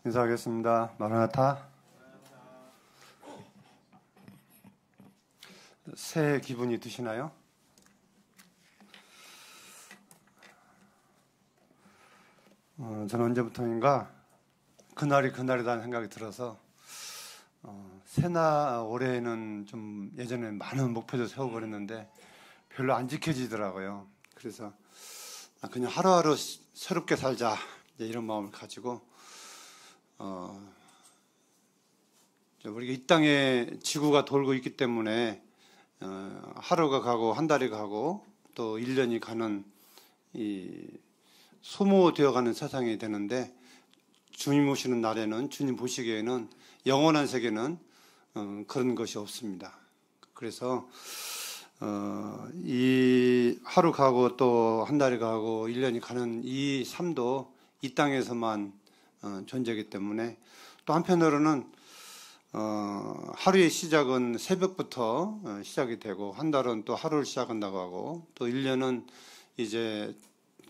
인사하겠습니다. 마라나타. 새해 기분이 드시나요? 저는 언제부터인가 그날이 그날이라는 생각이 들어서 새나 올해에는 좀 예전에 많은 목표도 세워버렸는데 별로 안 지켜지더라고요. 그래서 그냥 하루하루 새롭게 살자 이런 마음을 가지고 우리가 이 땅에 지구가 돌고 있기 때문에 하루가 가고 한 달이 가고 또 1년이 가는 이 소모되어가는 세상이 되는데 주님 오시는 날에는 주님 보시기에는 영원한 세계는 그런 것이 없습니다. 그래서 이 하루 가고 또 한 달이 가고 1년이 가는 이 삶도 이 땅에서만 존재이기 때문에 또 한편으로는 하루의 시작은 새벽부터 시작이 되고 한 달은 또 하루를 시작한다고 하고 또 1년은 이제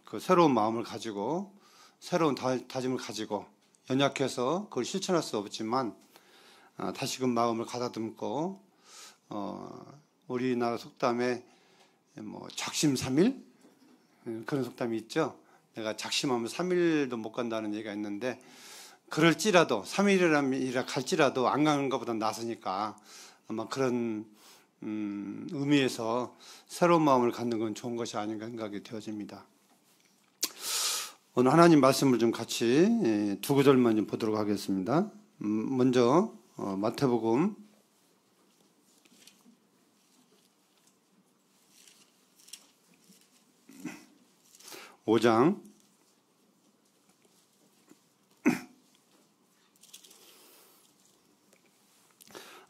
그 새로운 마음을 가지고 새로운 다짐을 가지고 연약해서 그걸 실천할 수 없지만 다시금 마음을 가다듬고 우리나라 속담에 뭐 작심삼일 그런 속담이 있죠. 내가 작심하면 3일도 못 간다는 얘기가 있는데 그럴지라도 3일이라 갈지라도 안 가는 것보다 나으니까 아마 그런 의미에서 새로운 마음을 갖는 건 좋은 것이 아닌가 생각이 되어집니다. 오늘 하나님 말씀을 좀 같이 두 구절만 좀 보도록 하겠습니다. 먼저 마태복음 5장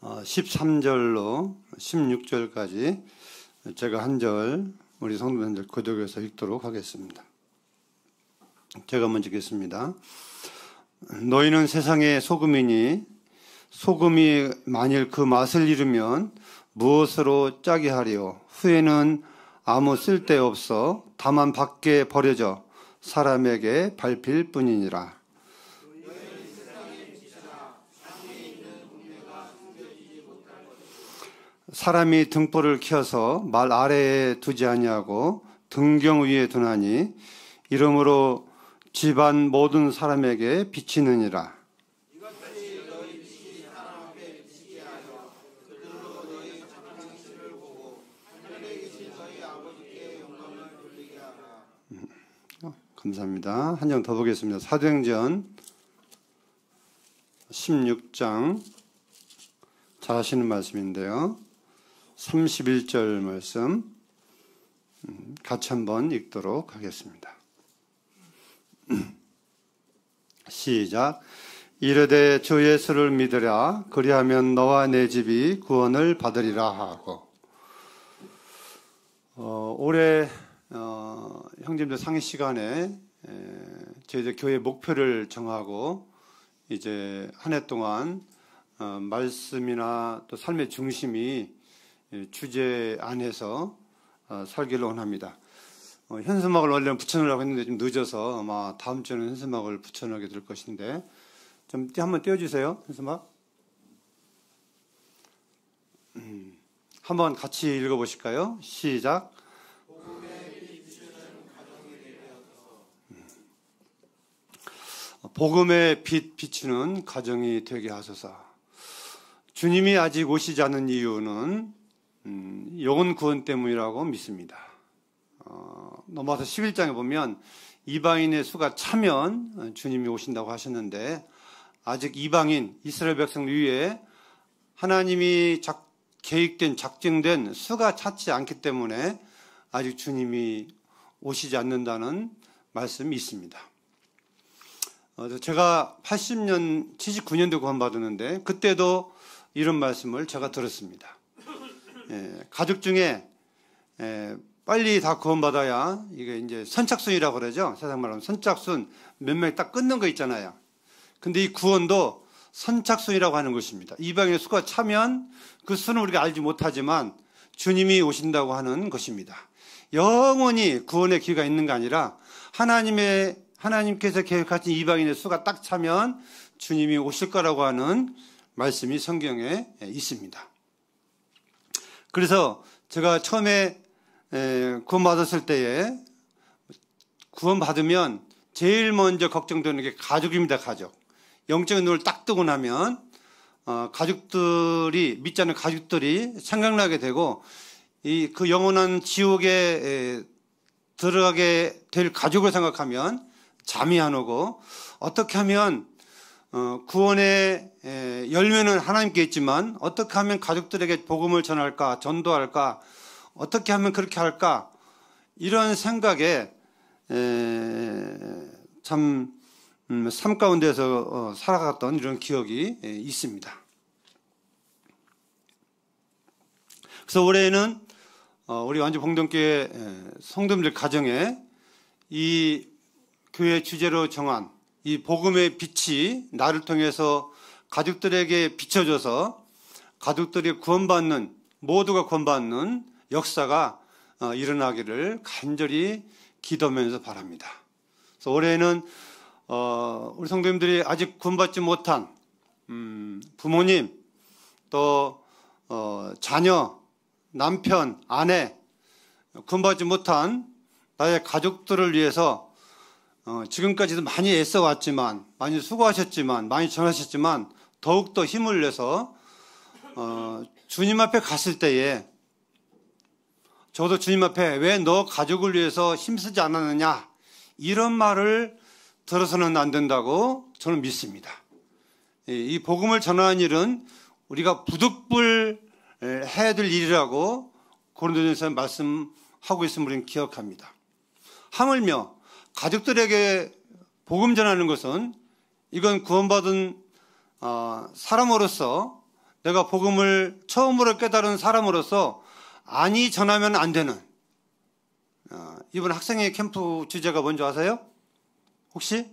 13절로 16절까지 제가 한 절 우리 성도님들 교독해서 읽도록 하겠습니다. 제가 먼저 읽겠습니다. 너희는 세상의 소금이니 소금이 만일 그 맛을 잃으면 무엇으로 짜게 하리요? 후에는 아무 쓸데없어 다만 밖에 버려져 사람에게 밟힐 뿐이니라. 사람이 등불을 켜서 말 아래에 두지 아니하고 등경 위에 두나니 이러므로 집안 모든 사람에게 비치느니라. 감사합니다. 한 장 더 보겠습니다. 사도행전 16장 잘 아시는 말씀인데요. 31절 말씀 같이 한번 읽도록 하겠습니다. 시작. 이르되 주 예수를 믿으라. 그리하면 너와 내 집이 구원을 받으리라 하고. 올해 형제님들 상의 시간에 저희들 교회 목표를 정하고 이제 한 해 동안 말씀이나 또 삶의 중심이 주제 안에서 살기를 원합니다. 현수막을 원래는 붙여놓으려고 했는데 좀 늦어서 아마 다음 주에는 현수막을 붙여놓게 될 것인데 좀 한번 띄워주세요. 현수막. 한번 같이 읽어보실까요? 시작. 복음의 빛 비추는 가정이 되게 하소서. 주님이 아직 오시지 않은 이유는 영혼 구원 때문이라고 믿습니다. 넘어와서 11장에 보면 이방인의 수가 차면 주님이 오신다고 하셨는데 아직 이방인 이스라엘 백성 위에 하나님이 계획된 작정된 수가 찼지 않기 때문에 아직 주님이 오시지 않는다는 말씀이 있습니다. 제가 79년도에 구원받았는데 그때도 이런 말씀을 제가 들었습니다. 가족 중에 빨리 다 구원받아야 이게 이제 선착순이라고 그러죠. 세상 말로 선착순 몇 명이 딱 끊는 거 있잖아요. 근데 이 구원도 선착순이라고 하는 것입니다. 이방인의 수가 차면 그 수는 우리가 알지 못하지만 주님이 오신다고 하는 것입니다. 영원히 구원의 기회가 있는 게 아니라 하나님께서 계획하신 이방인의 수가 딱 차면 주님이 오실 거라고 하는 말씀이 성경에 있습니다. 그래서 제가 처음에 구원받았을 때에 구원받으면 제일 먼저 걱정되는 게 가족입니다. 가족. 영적인 눈을 딱 뜨고 나면 가족들이, 믿지 않는 가족들이 생각나게 되고 그 영원한 지옥에 들어가게 될 가족을 생각하면 잠이 안 오고, 어떻게 하면 구원의 열매는 하나님께 있지만 어떻게 하면 가족들에게 복음을 전할까, 전도할까, 어떻게 하면 그렇게 할까, 이런 생각에 참 삶 가운데서 살아갔던 이런 기억이 있습니다. 그래서 올해는 우리 완주봉동교회 성도님들 가정에 이 교회 주제로 정한 이 복음의 빛이 나를 통해서 가족들에게 비춰져서 가족들이 구원받는, 모두가 구원받는 역사가 일어나기를 간절히 기도하면서 바랍니다. 그래서 올해는 우리 성도님들이 아직 구원받지 못한 부모님, 또 자녀, 남편, 아내, 구원받지 못한 나의 가족들을 위해서 지금까지도 많이 애써왔지만, 많이 수고하셨지만, 많이 전하셨지만 더욱더 힘을 내서 주님 앞에 갔을 때에 저도 주님 앞에 왜 너 가족을 위해서 힘쓰지 않았느냐, 이런 말을 들어서는 안 된다고 저는 믿습니다. 이 복음을 전하는 일은 우리가 부득불 해야 될 일이라고 고린도전서에 말씀하고 있음을 우리는 기억합니다. 하물며 가족들에게 복음 전하는 것은, 이건 구원받은 사람으로서, 내가 복음을 처음으로 깨달은 사람으로서 아니 전하면 안 되는, 이번 학생의 캠프 주제가 뭔지 아세요? 혹시?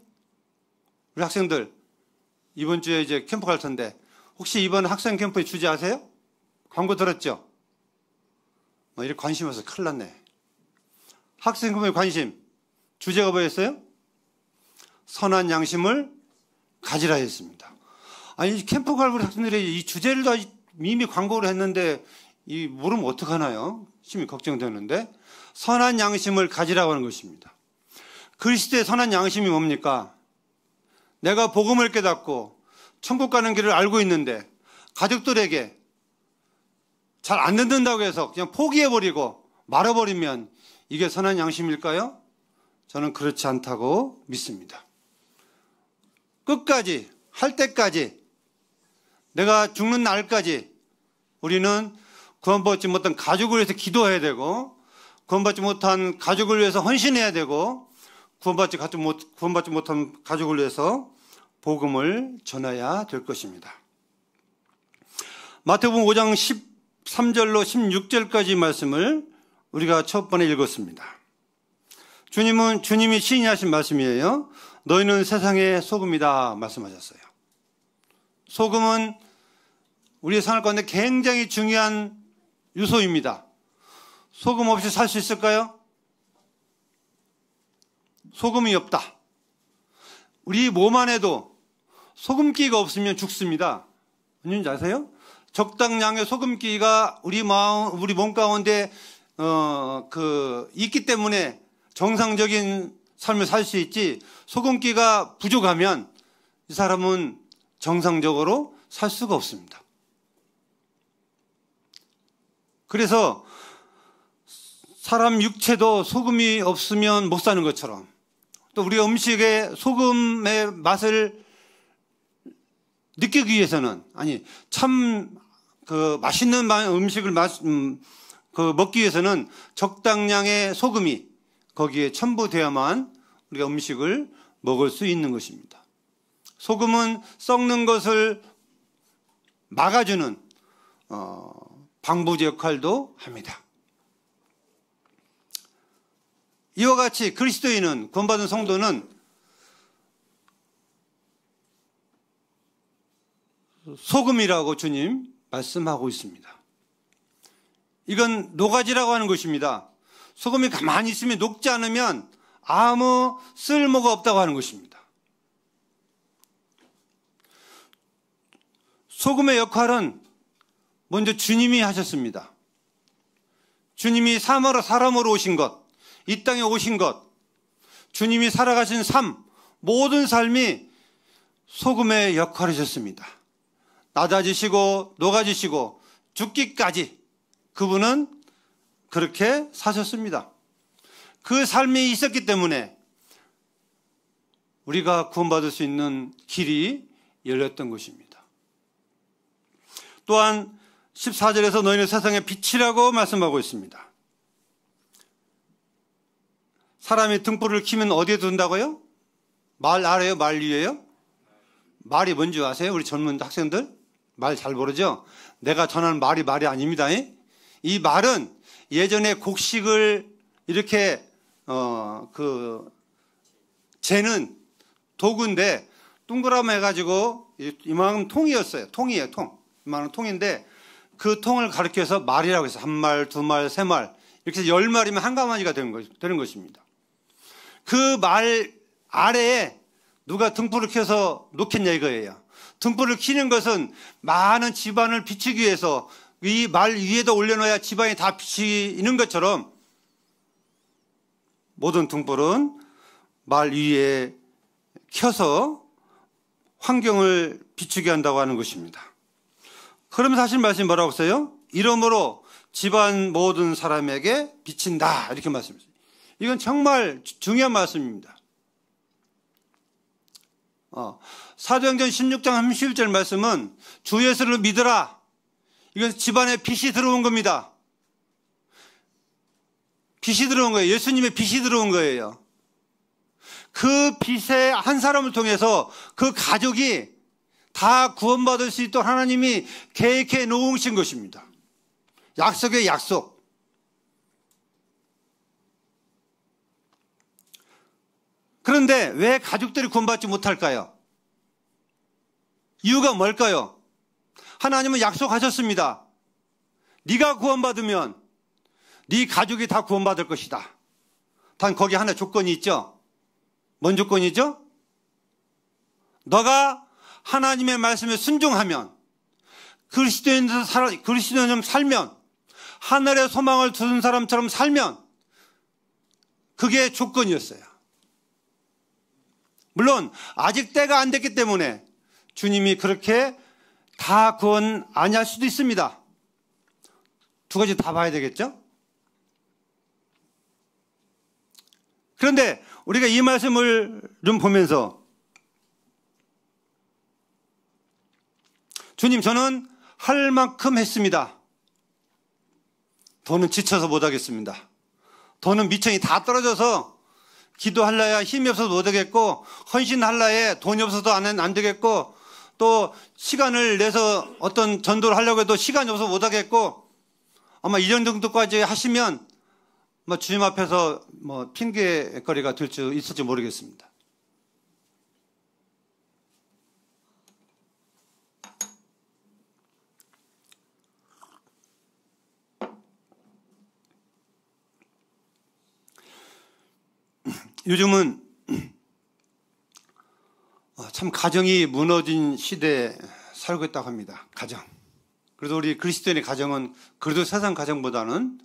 우리 학생들 이번 주에 이제 캠프 갈 텐데 혹시 이번 학생 캠프의 주제 아세요? 광고 들었죠? 이렇게 관심 없어서 큰일 났네. 학생 캠프의 관심 주제가 뭐였어요? 선한 양심을 가지라 했습니다. 아니, 캠프 갈 우리 학생들이 이 주제를 다 이미 광고를 했는데 모르면 어떡하나요? 심히 걱정되는데, 선한 양심을 가지라고 하는 것입니다. 그리스도의 선한 양심이 뭡니까? 내가 복음을 깨닫고 천국 가는 길을 알고 있는데 가족들에게 잘 안 듣는다고 해서 그냥 포기해버리고 말아버리면 이게 선한 양심일까요? 저는 그렇지 않다고 믿습니다. 끝까지, 할 때까지, 내가 죽는 날까지 우리는 구원받지 못한 가족을 위해서 기도해야 되고, 구원받지 못한 가족을 위해서 헌신해야 되고, 구원받지 못한 가족을 위해서 복음을 전해야 될 것입니다. 마태복음 5장 13절로 16절까지 말씀을 우리가 첫 번에 읽었습니다. 주님이 시인하신 말씀이에요. 너희는 세상의 소금이다 말씀하셨어요. 소금은 우리의 생활 가운데 굉장히 중요한 요소입니다. 소금 없이 살 수 있을까요? 소금이 없다. 우리 몸 안에도 소금기가 없으면 죽습니다. 뭔지 아세요? 적당량의 소금기가 우리 몸 가운데 있기 때문에 정상적인 삶을 살 수 있지, 소금기가 부족하면 이 사람은 정상적으로 살 수가 없습니다. 그래서 사람 육체도 소금이 없으면 못 사는 것처럼, 또 우리 음식에 소금의 맛을 느끼기 위해서는, 참 맛있는 음식을 먹기 위해서는 적당량의 소금이 거기에 첨부되어야만 우리가 음식을 먹을 수 있는 것입니다. 소금은 썩는 것을 막아주는 방부제 역할도 합니다. 이와 같이 그리스도인은, 구원받은 성도는 소금이라고 주님 말씀하고 있습니다. 이건 노가지라고 하는 것입니다. 소금이 가만히 있으면 녹지 않으면 아무 쓸모가 없다고 하는 것입니다. 소금의 역할은 먼저 주님이 하셨습니다. 주님이 사람으로 오신 것, 이 땅에 오신 것, 주님이 살아가신 삶, 모든 삶이 소금의 역할이셨습니다. 낮아지시고 녹아지시고 죽기까지 그분은 그렇게 사셨습니다. 그 삶이 있었기 때문에 우리가 구원받을 수 있는 길이 열렸던 것입니다. 또한 14절에서 너희는 세상의 빛이라고 말씀하고 있습니다. 사람이 등불을 켜면 어디에 둔다고요? 말 아래요? 말 위에요? 말이 뭔지 아세요? 우리 젊은 학생들? 말 잘 모르죠? 내가 전하는 말이 아닙니다. 이 말은 예전에 곡식을 이렇게 재는 도구인데 동그라미 해가지고 이만한 통이었어요. 통이에요, 통. 이만한 통인데 그 통을 가리켜서 말이라고 해서 한 말, 두 말, 세 말 이렇게 해서 10마리면 한 가마니가 되는 것입니다. 그 말 아래에 누가 등불을 켜서 놓겠냐 이거예요. 등불을 켜는 것은 많은 집안을 비추기 위해서 이 말 위에다 올려놔야 집안이 다 비치는 것처럼 모든 등불은 말 위에 켜서 환경을 비추게 한다고 하는 것입니다. 그러면서 하신 말씀이 뭐라고 써요? 이러므로 집안 모든 사람에게 비친다 이렇게 말씀했어요. 이건 정말 중요한 말씀입니다. 사도행전 16장 31절 말씀은 주 예수를 믿으라. 이건 집안에 빛이 들어온 겁니다. 빛이 들어온 거예요. 예수님의 빛이 들어온 거예요. 그 빛의 한 사람을 통해서 그 가족이 다 구원받을 수 있도록 하나님이 계획해 놓으신 것입니다. 약속의 약속. 그런데 왜 가족들이 구원받지 못할까요? 이유가 뭘까요? 하나님은 약속하셨습니다. 네가 구원받으면 네 가족이 다 구원받을 것이다. 단 거기 하나 조건이 있죠. 뭔 조건이죠? 너가 하나님의 말씀에 순종하면 그리스도인처럼 살면 하늘의 소망을 두는 사람처럼 살면 그게 조건이었어요. 물론 아직 때가 안 됐기 때문에 주님이 그렇게 다 구원 아니할 수도 있습니다. 두 가지 다 봐야 되겠죠? 그런데 우리가 이 말씀을 좀 보면서 주님 저는 할 만큼 했습니다. 더는 지쳐서 못하겠습니다. 더는 미천이 다 떨어져서 기도할라야 힘이 없어서 못하겠고 헌신할라야 돈이 없어서 안 되겠고 또 시간을 내서 어떤 전도를 하려고 해도 시간이 없어서 못하겠고 아마 이런 정도까지 하시면 주님 앞에서 핑계거리가 될 수 있을지 모르겠습니다. 요즘은 참 가정이 무너진 시대에 살고 있다고 합니다. 가정. 그래도 우리 그리스도인의 가정은 그래도 세상 가정보다는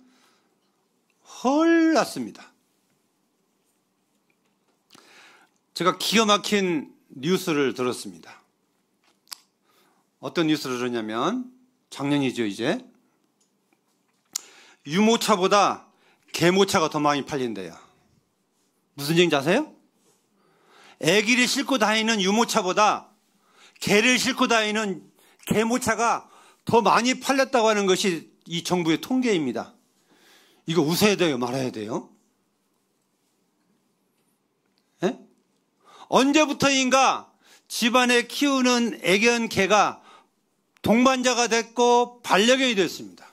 훨 낫습니다. 제가 기가 막힌 뉴스를 들었습니다. 어떤 뉴스를 들었냐면 작년이죠 이제. 유모차보다 개모차가 더 많이 팔린대요. 무슨 얘기인지 아세요? 아기를 싣고 다니는 유모차보다 개를 싣고 다니는 개모차가 더 많이 팔렸다고 하는 것이 이 정부의 통계입니다. 이거 웃어야 돼요? 말아야 돼요? 에? 언제부터인가 집안에 키우는 애견 개가 동반자가 됐고 반려견이 됐습니다.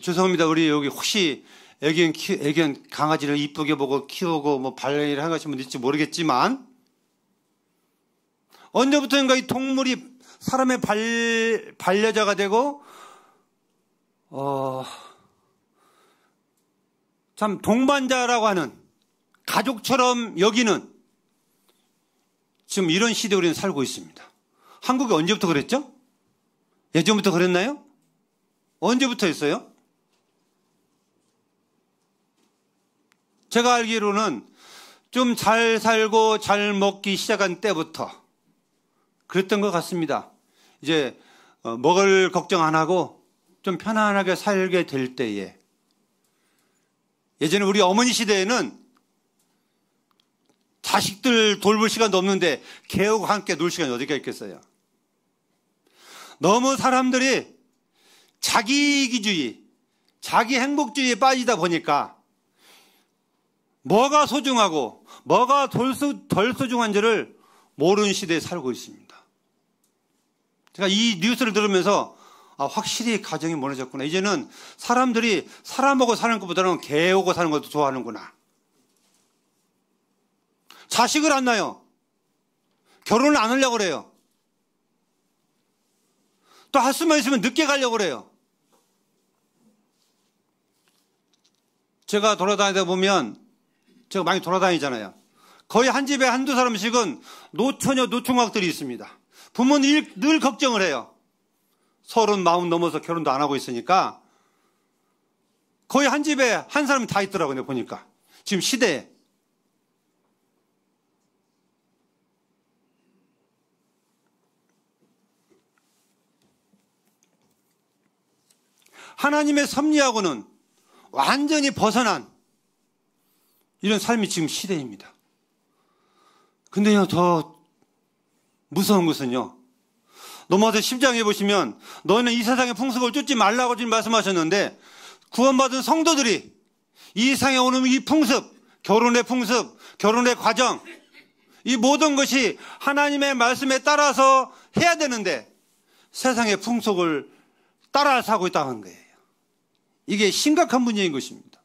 죄송합니다. 우리 여기 혹시 애견 강아지를 이쁘게 보고 키우고 반려를 한 것이 있을지 모르겠지만 언제부터인가 이 동물이 사람의 반려자가 되고 참 동반자라고 하는 가족처럼 여기는 지금 이런 시대에 우리는 살고 있습니다. 한국이 언제부터 그랬죠? 예전부터 그랬나요? 언제부터 했어요? 제가 알기로는 좀 잘 살고 잘 먹기 시작한 때부터 그랬던 것 같습니다. 이제 먹을 걱정 안 하고 좀 편안하게 살게 될 때에, 예전에 우리 어머니 시대에는 자식들 돌볼 시간도 없는데 개하고 함께 놀 시간이 어디가 있겠어요. 너무 사람들이 자기 이기주의, 자기 행복주의에 빠지다 보니까 뭐가 소중하고 뭐가 덜 소중한지를 모르는 시대에 살고 있습니다. 제가 이 뉴스를 들으면서 확실히 가정이 무너졌구나. 이제는 사람들이 사람하고 사는 것보다는 개하고 사는 것도 좋아하는구나. 자식을 안 낳아요. 결혼을 안 하려고 그래요. 또 할 수만 있으면 늦게 가려고 그래요. 제가 돌아다니다 보면, 제가 많이 돌아다니잖아요. 거의 한 집에 한두 사람씩은 노처녀, 노총각들이 있습니다. 부모는 늘 걱정을 해요. 30 넘어서 결혼도 안 하고 있으니까 거의 한 집에 한 사람이 다 있더라고요, 보니까. 지금 시대에. 하나님의 섭리하고는 완전히 벗어난 이런 삶이 지금 시대입니다. 근데요, 더 무서운 것은요, 로마서 10장에 보시면 너희는 이 세상의 풍습을 쫓지 말라고 지금 말씀하셨는데, 구원받은 성도들이 이 세상에 오는 이 풍습, 결혼의 풍습, 결혼의 과정, 이 모든 것이 하나님의 말씀에 따라서 해야 되는데 세상의 풍속을 따라서 하고 있다는 거예요. 이게 심각한 문제인 것입니다.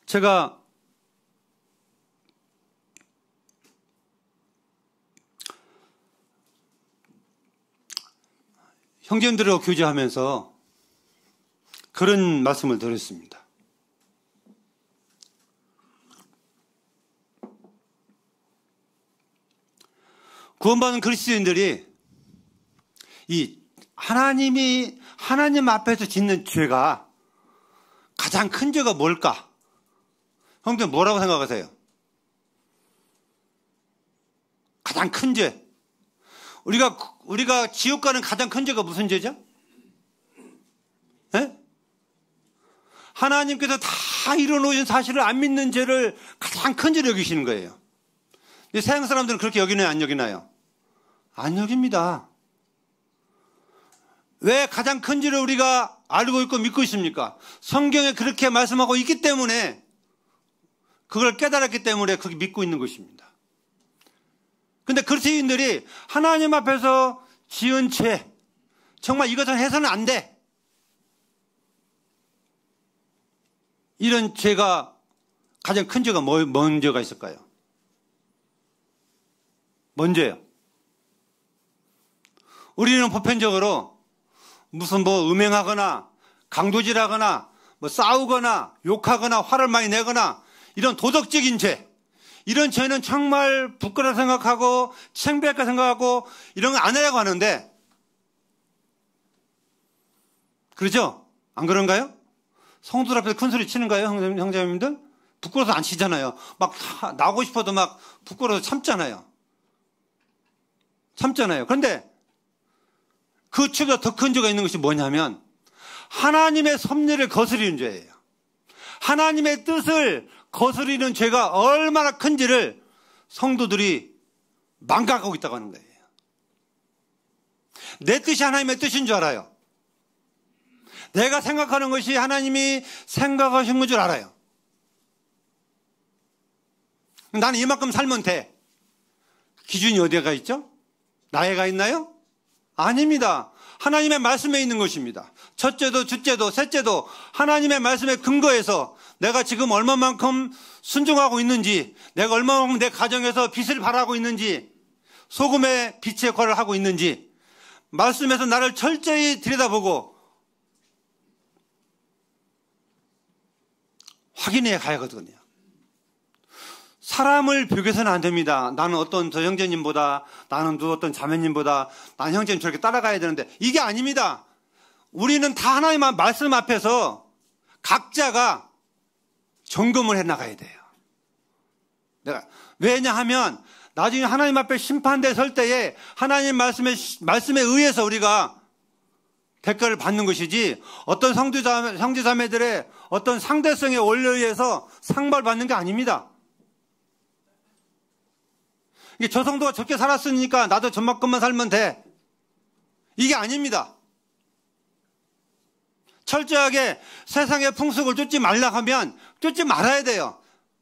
제가 형제님들하고 교제하면서 그런 말씀을 들었습니다. 구원받은 그리스도인들이 이 하나님 앞에서 짓는 죄가 가장 큰 죄가 뭘까? 형님 뭐라고 생각하세요? 가장 큰 죄. 우리가 지옥 가는 가장 큰 죄가 무슨 죄죠? 네? 하나님께서 다 이뤄놓으신 사실을 안 믿는 죄를 가장 큰 죄로 여기시는 거예요. 세상 사람들은 그렇게 여기나요, 안 여기나요? 안 여깁니다. 왜 가장 큰 죄를 우리가 알고 있고 믿고 있습니까? 성경에 그렇게 말씀하고 있기 때문에, 그걸 깨달았기 때문에 그렇게 믿고 있는 것입니다. 근데 그리스도인들이 하나님 앞에서 지은 죄, 정말 이것은 해서는 안 돼, 이런 죄가 가장 큰 죄가 뭔 죄가 있을까요? 뭔 죄요? 우리는 보편적으로 무슨 음행하거나 강도질하거나 싸우거나 욕하거나 화를 많이 내거나 이런 도덕적인 죄, 이런 죄는 정말 부끄러워 생각하고 창피할까 생각하고 이런 거 안 하려고 하는데, 그러죠? 안 그런가요? 성도들 앞에서 큰 소리 치는가요, 형제님들? 부끄러워서 안 치잖아요. 막 나오고 싶어도 막 부끄러워서 참잖아요. 그런데 그 죄보다 더 큰 죄가 있는 것이 뭐냐면 하나님의 섭리를 거스리는 죄예요. 하나님의 뜻을 거스리는 죄가 얼마나 큰지를 성도들이 망각하고 있다고 하는 거예요. 내 뜻이 하나님의 뜻인 줄 알아요. 내가 생각하는 것이 하나님이 생각하신 건 줄 알아요. 나는 이만큼 살면 돼. 기준이 어디가 있죠? 나에가 있나요? 아닙니다. 하나님의 말씀에 있는 것입니다. 첫째도 둘째도 셋째도 하나님의 말씀에 근거해서 내가 지금 얼마만큼 순종하고 있는지, 내가 얼마만큼 내 가정에서 빛을 발하고 있는지, 소금의 빛의 역할을 하고 있는지 말씀에서 나를 철저히 들여다보고 확인해 가야 하거든요. 사람을 비교해서는 안 됩니다. 나는 어떤 저 형제님보다, 나는 누 어떤 자매님보다, 나는 형제님 저렇게 따라가야 되는데, 이게 아닙니다. 우리는 다 하나님의 말씀 앞에서 각자가 점검을 해 나가야 돼요. 왜냐하면 나중에 하나님 앞에 심판대에 설 때에 하나님 말씀에 의해서 우리가 대가를 받는 것이지, 어떤 형제자매들의 어떤 상대성의 원리에 의해서 상벌 받는 게 아닙니다. 이게 저 성도가 저렇게 살았으니까 나도 저만큼만 살면 돼. 이게 아닙니다. 철저하게 세상의 풍습을 쫓지 말라 하면 쫓지 말아야 돼요.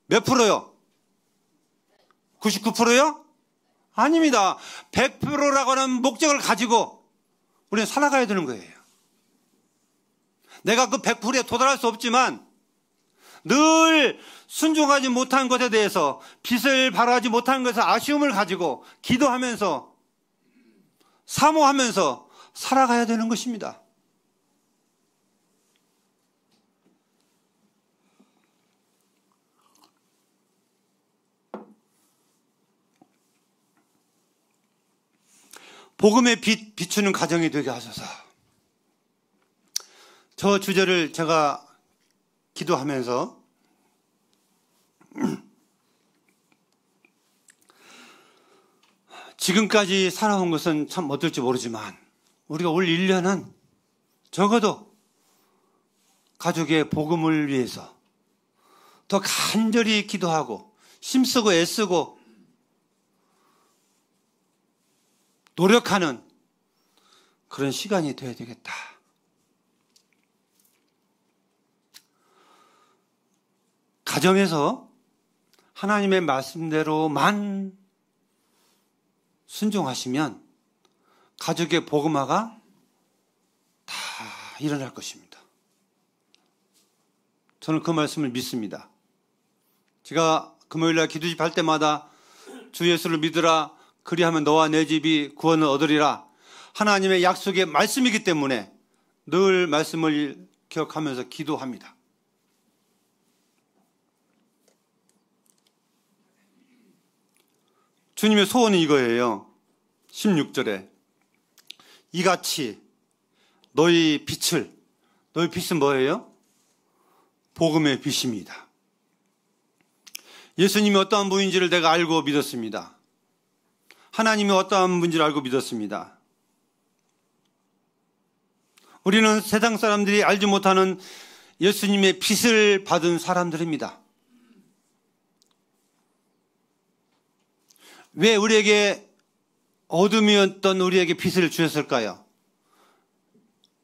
몇 프로요? 99%요? 아닙니다. 100%라고 하는 목적을 가지고 우리는 살아가야 되는 거예요. 내가 그 100%에 도달할 수 없지만 늘 순종하지 못한 것에 대해서, 빛을 발하지 못한 것에 아쉬움을 가지고 기도하면서 사모하면서 살아가야 되는 것입니다. 복음의 빛 비추는 가정이 되게 하소서. 저 주제를 제가 기도하면서 지금까지 살아온 것은 참 어떨지 모르지만 우리가 올 1년은 적어도 가족의 복음을 위해서 더 간절히 기도하고 힘쓰고 애쓰고 노력하는 그런 시간이 되어야 되겠다. 가정에서 하나님의 말씀대로만 순종하시면 가족의 복음화가 다 일어날 것입니다. 저는 그 말씀을 믿습니다. 제가 금요일날 기도집 할 때마다 주 예수를 믿으라, 그리하면 너와 내 집이 구원을 얻으리라, 하나님의 약속의 말씀이기 때문에 늘 말씀을 기억하면서 기도합니다. 주님의 소원이 이거예요. 16절에 이같이 너희 빛은 뭐예요? 복음의 빛입니다. 예수님이 어떠한 분인지를 내가 알고 믿었습니다. 하나님이 어떠한 분인지를 알고 믿었습니다. 우리는 세상 사람들이 알지 못하는 예수님의 빛을 받은 사람들입니다. 왜 우리에게 어둠이었던 우리에게 빛을 주셨을까요?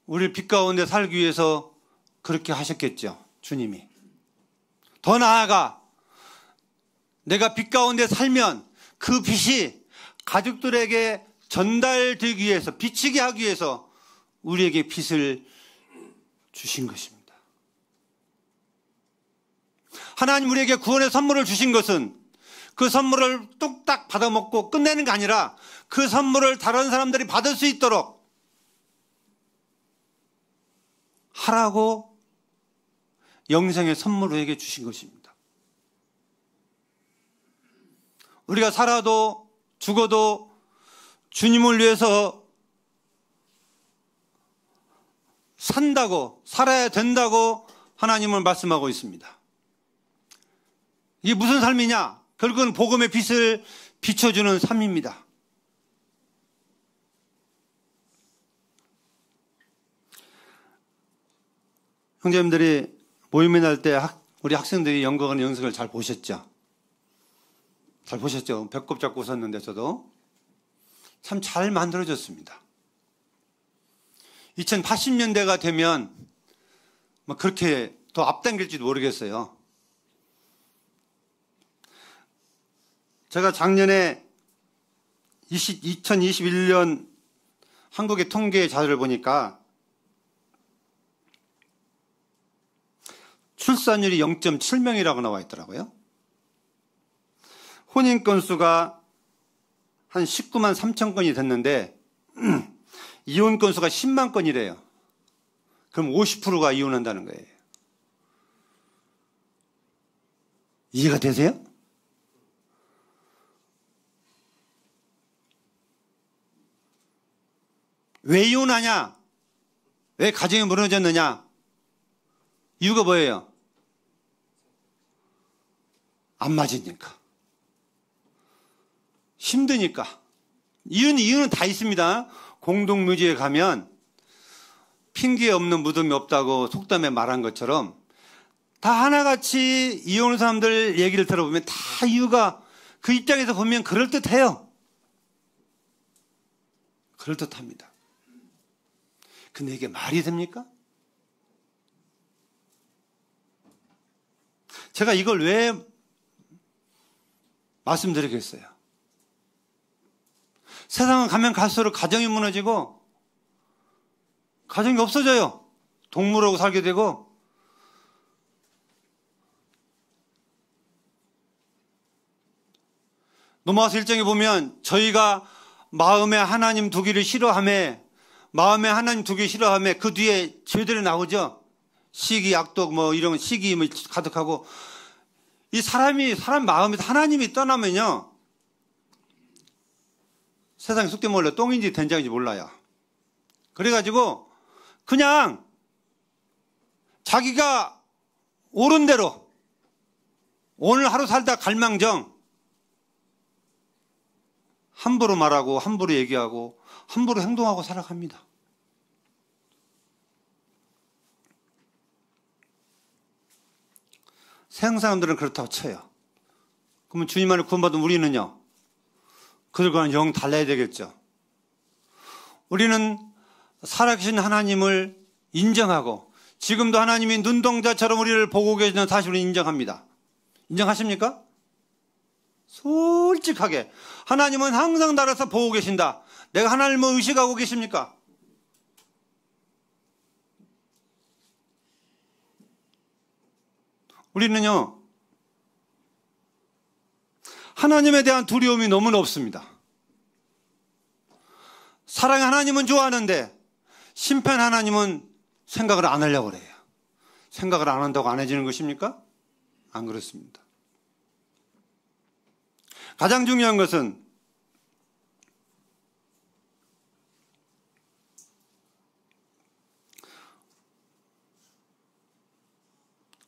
우리를 빛 가운데 살기 위해서 그렇게 하셨겠죠, 주님이. 더 나아가 내가 빛 가운데 살면 그 빛이 가족들에게 전달되기 위해서, 비치게 하기 위해서 우리에게 빛을 주신 것입니다. 하나님 우리에게 구원의 선물을 주신 것은 그 선물을 뚝딱 받아먹고 끝내는 게 아니라 그 선물을 다른 사람들이 받을 수 있도록 하라고 영생의 선물을 우리에게 주신 것입니다. 우리가 살아도 죽어도 주님을 위해서 산다고, 살아야 된다고 하나님은 말씀하고 있습니다. 이게 무슨 삶이냐? 결국은 복음의 빛을 비춰주는 삶입니다. 형제님들이 모임에 날 때 우리 학생들이 연극하는 연습을 잘 보셨죠? 잘 보셨죠? 배꼽 잡고 웃었는데 저도 참 잘 만들어졌습니다. 2080년대가 되면 그렇게 더 앞당길지도 모르겠어요. 제가 작년에 2021년 한국의 통계 자료를 보니까 출산율이 0.7명이라고 나와 있더라고요. 혼인 건수가 한 19만 3천 건이 됐는데 이혼 건수가 10만 건이래요. 그럼 50%가 이혼한다는 거예요. 이해가 되세요? 왜 이혼하냐? 왜 가정이 무너졌느냐? 이유가 뭐예요? 안 맞으니까. 힘드니까. 이유는 다 있습니다. 공동묘지에 가면 핑계 없는 무덤이 없다고 속담에 말한 것처럼 다 하나같이 이혼한 사람들 얘기를 들어보면 다 이유가 그 입장에서 보면 그럴듯해요. 그럴듯합니다. 근데 이게 말이 됩니까? 제가 이걸 왜 말씀드리겠어요? 세상은 가면 갈수록 가정이 무너지고 가정이 없어져요. 동물하고 살게 되고 로마서 1장에 보면 저희가 마음에 하나님 두기를 싫어하며 마음에 하나님 두기 싫어하며 그 뒤에 죄들이 나오죠. 시기, 악독 뭐 이런 시기 가득하고 이 사람 마음에서 하나님이 떠나면요. 세상에 속된 말로 똥인지 된장인지 몰라요. 그래가지고 그냥 자기가 옳은 대로 오늘 하루 살다 갈망정 함부로 말하고 함부로 얘기하고 함부로 행동하고 살아갑니다. 세상 사람들은 그렇다고 쳐요. 그러면 주님 안에 구원받은 우리는요. 그들과는 영 달라야 되겠죠. 우리는 살아계신 하나님을 인정하고 지금도 하나님이 눈동자처럼 우리를 보고 계시는 사실을 인정합니다. 인정하십니까? 솔직하게 하나님은 항상 나라서 보고 계신다. 내가 하나님을 의식하고 계십니까? 우리는요 하나님에 대한 두려움이 너무나 없습니다. 사랑의 하나님은 좋아하는데 심판 하나님은 생각을 안 하려고 그래요. 생각을 안 한다고 안 해지는 것입니까? 안 그렇습니다. 가장 중요한 것은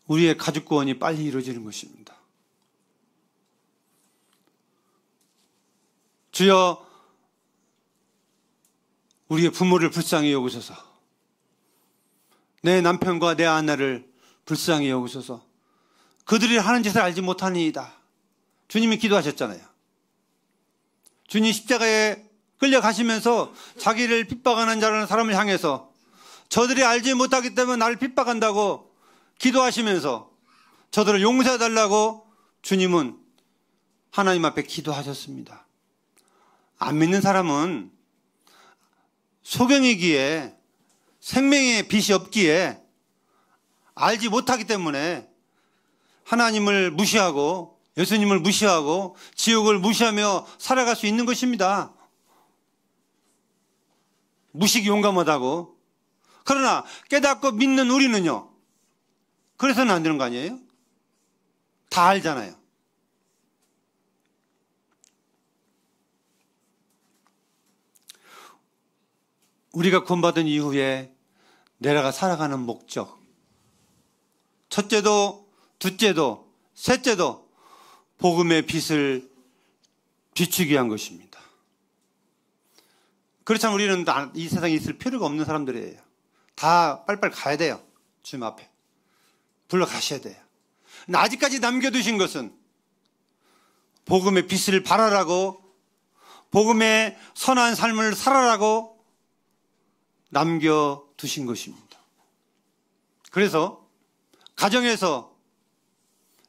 우리의 가족 구원이 빨리 이루어지는 것입니다. 주여 우리의 부모를 불쌍히 여기소서. 내 남편과 내 아내를 불쌍히 여기소서. 그들이 하는 짓을 알지 못하니이다. 주님이 기도하셨잖아요. 주님 십자가에 끌려가시면서 자기를 핍박하는 자라는 사람을 향해서 저들이 알지 못하기 때문에 나를 핍박한다고 기도하시면서 저들을 용서해달라고 주님은 하나님 앞에 기도하셨습니다. 안 믿는 사람은 소경이기에 생명의 빛이 없기에 알지 못하기 때문에 하나님을 무시하고 예수님을 무시하고 지옥을 무시하며 살아갈 수 있는 것입니다. 무식이 용감하다고. 그러나 깨닫고 믿는 우리는요. 그래서는 안 되는 거 아니에요? 다 알잖아요. 우리가 구원받은 이후에 내가 살아가는 목적, 첫째도 둘째도 셋째도 복음의 빛을 비추기 위한 것입니다. 그렇다면 우리는 이 세상에 있을 필요가 없는 사람들이에요. 다 빨리빨리 가야 돼요. 주님 앞에 불러가셔야 돼요. 근데 아직까지 남겨두신 것은 복음의 빛을 발하라고 복음의 선한 삶을 살아라고 남겨두신 것입니다. 그래서 가정에서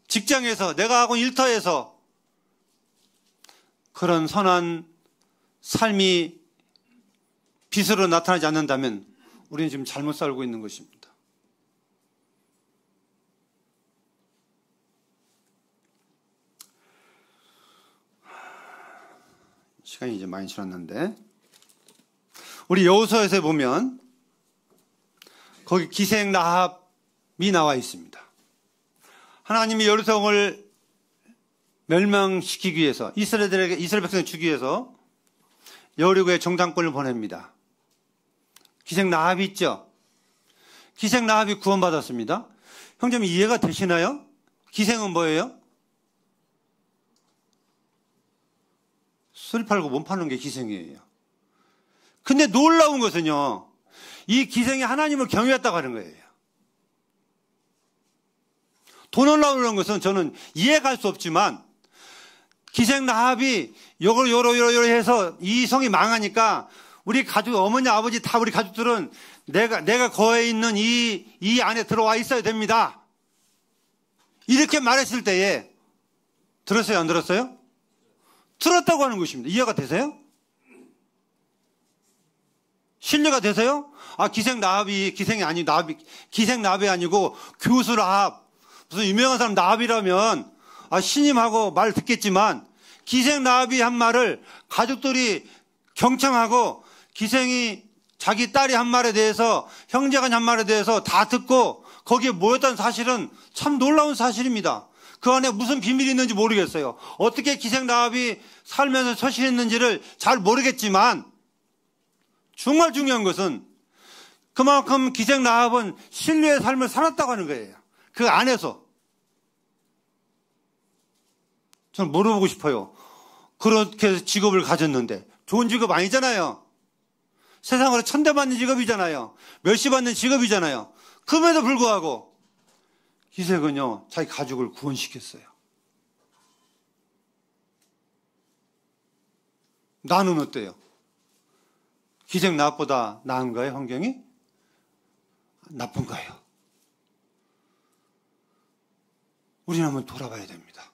직장에서 내가 하고 일터에서 그런 선한 삶이 빛으로 나타나지 않는다면 우리는 지금 잘못 살고 있는 것입니다. 시간이 이제 많이 지났는데 우리 여호수아에서 보면 거기 기생 라합이 나와 있습니다. 하나님이 여리고성을 멸망시키기 위해서 이스라엘 백성을 주기 위해서 여리고에 정탐꾼을 보냅니다. 기생 라합이 있죠. 기생 라합이 구원받았습니다. 형제님 이해가 되시나요? 기생은 뭐예요? 술 팔고 몸 파는 게 기생이에요. 근데 놀라운 것은요, 이 기생이 하나님을 경외했다고 하는 거예요. 더 놀라운 것은 저는 이해할 수 없지만, 기생 라합이 요러 해서 이 성이 망하니까 우리 가족, 어머니, 아버지 다 우리 가족들은 내가 거해 있는 이 안에 들어와 있어야 됩니다. 이렇게 말했을 때에 들었어요? 안 들었어요? 들었다고 하는 것입니다. 이해가 되세요? 신뢰가 되세요? 아, 기생 라합이 아니고 교수 라합, 무슨 유명한 사람 라합이라면 신임하고 말 듣겠지만, 기생 라합이 한 말을 가족들이 경청하고, 기생이 자기 딸이 한 말에 대해서, 형제가 한 말에 대해서 다 듣고 거기에 모였다는 사실은 참 놀라운 사실입니다. 그 안에 무슨 비밀이 있는지 모르겠어요. 어떻게 기생 라합이 살면서 처신했는지를 잘 모르겠지만, 정말 중요한 것은 그만큼 기생 라합은 신뢰의 삶을 살았다고 하는 거예요. 그 안에서. 저는 물어보고 싶어요. 그렇게 해서 직업을 가졌는데, 좋은 직업 아니잖아요. 세상으로 천대받는 직업이잖아요. 멸시받는 직업이잖아요. 그럼에도 불구하고 기생은요, 자기 가족을 구원시켰어요. 나는 어때요? 기생 라합보다 나은가요, 환경이? 나쁜가요? 우리는 한번 돌아봐야 됩니다.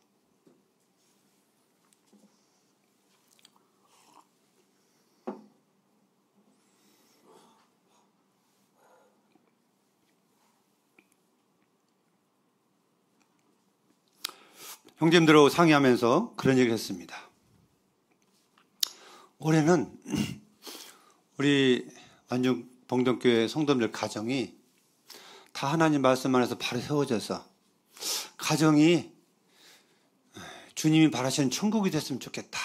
형제님들하고 상의하면서 그런 얘기를 했습니다. 올해는 우리 완중 봉동교회 성도들 가정이 다 하나님 말씀 안에서 바로 세워져서 가정이 주님이 바라시는 천국이 됐으면 좋겠다.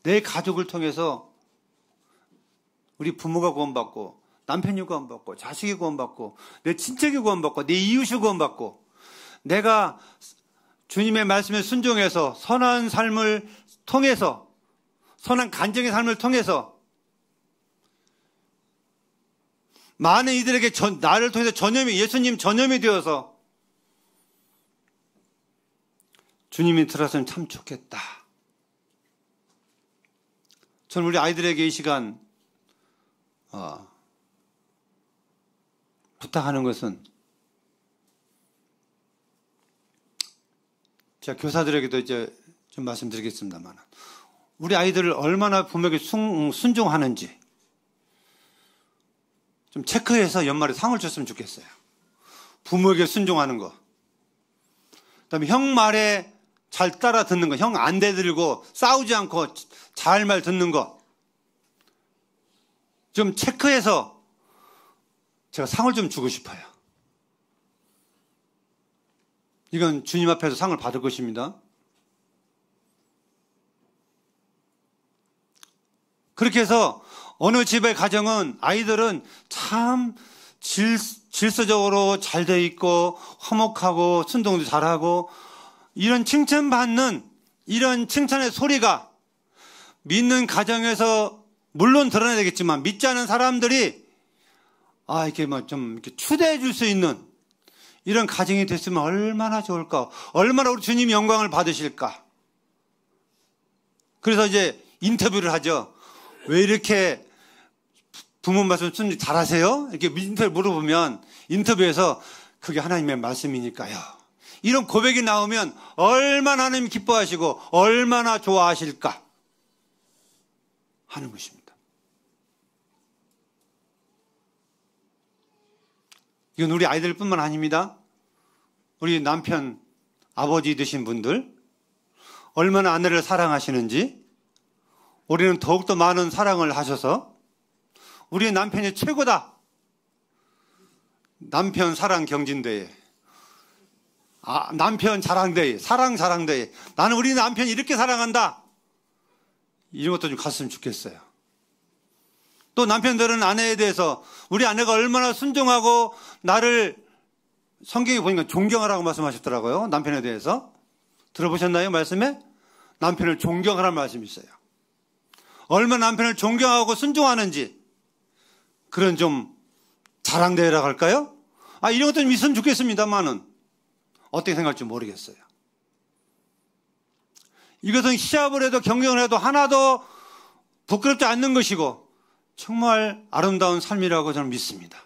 내 가족을 통해서 우리 부모가 구원받고, 남편이 구원받고, 자식이 구원받고, 내 친척이 구원받고, 내 이웃이 구원받고, 내가 주님의 말씀에 순종해서 선한 삶을 통해서, 선한 간증의 삶을 통해서 많은 이들에게 나를 통해서 예수님 전염이 되어서 주님이 들어서면 참 좋겠다. 저는 우리 아이들에게 이 시간 부탁하는 것은, 제가 교사들에게도 이제 좀 말씀드리겠습니다만, 우리 아이들을 얼마나 부모에게 순종하는지 좀 체크해서 연말에 상을 줬으면 좋겠어요. 부모에게 순종하는 거. 그다음에 형 말에 잘 따라 듣는 거. 형 안 대들고 싸우지 않고 잘 말 듣는 거. 좀 체크해서 제가 상을 좀 주고 싶어요. 이건 주님 앞에서 상을 받을 것입니다. 그렇게 해서 어느 집의 가정은 아이들은 참 질서적으로 잘 돼 있고 화목하고 순종도 잘하고, 이런 칭찬받는, 이런 칭찬의 소리가 믿는 가정에서 물론 드러나야 되겠지만, 믿지 않은 사람들이 이렇게 좀 이렇게 추대해 줄 수 있는 이런 가정이 됐으면 얼마나 좋을까, 얼마나 우리 주님 영광을 받으실까. 그래서 이제 인터뷰를 하죠. 왜 이렇게 부모 말씀 순종 잘하세요? 이렇게 인터뷰 물어보면, 인터뷰에서 그게 하나님의 말씀이니까요. 이런 고백이 나오면 얼마나 하나님 기뻐하시고 얼마나 좋아하실까 하는 것입니다. 이건 우리 아이들뿐만 아닙니다. 우리 남편, 아버지 되신 분들 얼마나 아내를 사랑하시는지, 우리는 더욱더 많은 사랑을 하셔서 우리 남편이 최고다. 남편 사랑 경진대회, 남편 자랑대회, 사랑 자랑대회. 나는 우리 남편이 이렇게 사랑한다. 이런 것도 좀 갔으면 좋겠어요. 또 남편들은 아내에 대해서 우리 아내가 얼마나 순종하고 나를 성경에 보니까 존경하라고 말씀하셨더라고요. 남편에 대해서. 들어보셨나요? 말씀에? 남편을 존경하라는 말씀이 있어요. 얼마나 남편을 존경하고 순종하는지 그런 좀 자랑대회라고 할까요? 이런 것도 좀 있으면 좋겠습니다만은 어떻게 생각할지 모르겠어요. 이것은 시합을 해도 경쟁을 해도 하나도 부끄럽지 않는 것이고 정말 아름다운 삶이라고 저는 믿습니다.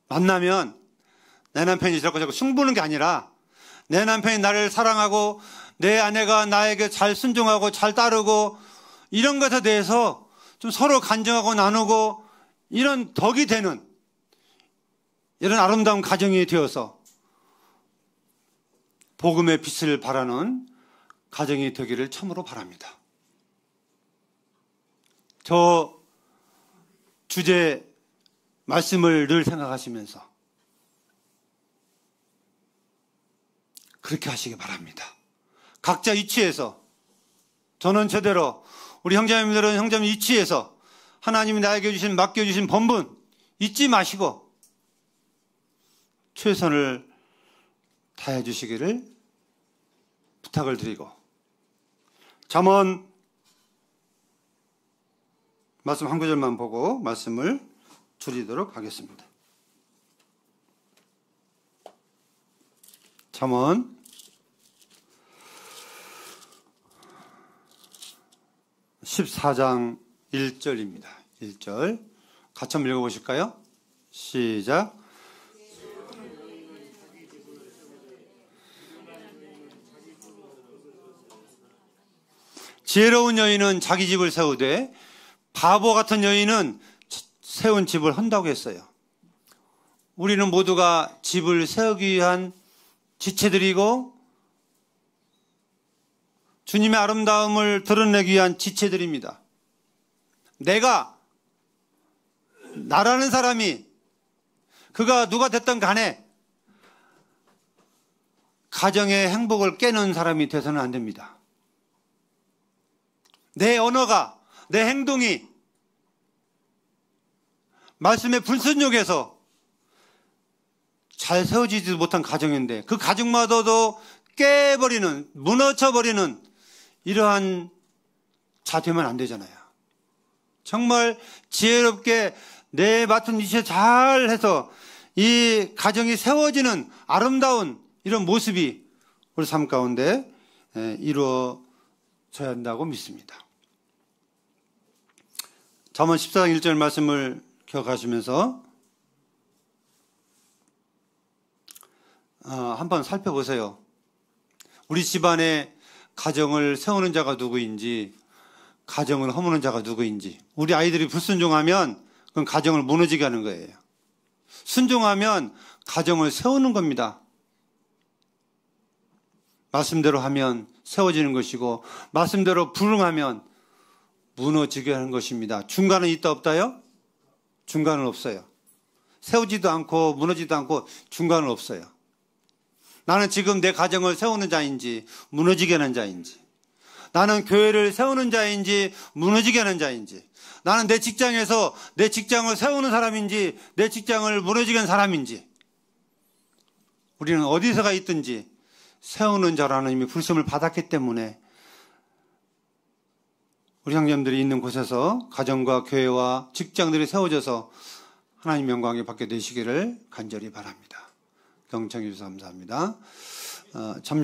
만나면 내 남편이 자꾸 승부는 게 아니라 내 남편이 나를 사랑하고 내 아내가 나에게 잘 순종하고 잘 따르고 이런 것에 대해서 좀 서로 간증하고 나누고 이런 덕이 되는 이런 아름다운 가정이 되어서 복음의 빛을 발하는 가정이 되기를 참으로 바랍니다. 저 주제 말씀을 늘 생각하시면서 그렇게 하시기 바랍니다. 각자 위치에서 저는 제대로 우리 형제님들은 형제님 위치에서 하나님이 나에게 맡겨주신 본분 잊지 마시고 최선을 다해 주시기를 부탁을 드리고 잠언 말씀 한 구절만 보고 말씀을 줄이도록 하겠습니다. 잠언 14장 1절입니다. 1절 같이 한번 읽어보실까요? 시작. 지혜로운 여인은 자기 집을 세우되 바보 같은 여인은 세운 집을 헌다고 했어요. 우리는 모두가 집을 세우기 위한 지체들이고 주님의 아름다움을 드러내기 위한 지체들입니다. 나라는 사람이 그가 누가 됐든 간에 가정의 행복을 깨는 사람이 돼서는 안 됩니다. 내 언어가, 내 행동이 말씀의 불순종에서 잘 세워지지도 못한 가정인데 그 가정마저도 깨버리는, 무너져버리는 이러한 자 되면 안 되잖아요. 정말 지혜롭게 내 맡은 위치에 잘 해서 이 가정이 세워지는 아름다운 이런 모습이 우리 삶 가운데 이루어져야 한다고 믿습니다. 잠언 14장 1절 말씀을 기억하시면서 한번 살펴보세요. 우리 집안에 가정을 세우는 자가 누구인지, 가정을 허무는 자가 누구인지. 우리 아이들이 불순종하면 그건 가정을 무너지게 하는 거예요. 순종하면 가정을 세우는 겁니다. 말씀대로 하면 세워지는 것이고 말씀대로 불응하면 무너지게 하는 것입니다. 중간은 있다 없다요? 중간은 없어요. 세우지도 않고 무너지도 않고 중간은 없어요. 나는 지금 내 가정을 세우는 자인지 무너지게 하는 자인지, 나는 교회를 세우는 자인지 무너지게 하는 자인지, 나는 내 직장에서 내 직장을 세우는 사람인지 내 직장을 무너지게 하는 사람인지, 우리는 어디서가 있든지 세우는 자라는 이미 불씀을 받았기 때문에 우리 형제님들이 있는 곳에서 가정과 교회와 직장들이 세워져서 하나님 영광에 받게 되시기를 간절히 바랍니다. 경청해 주셔서 감사합니다. 잠시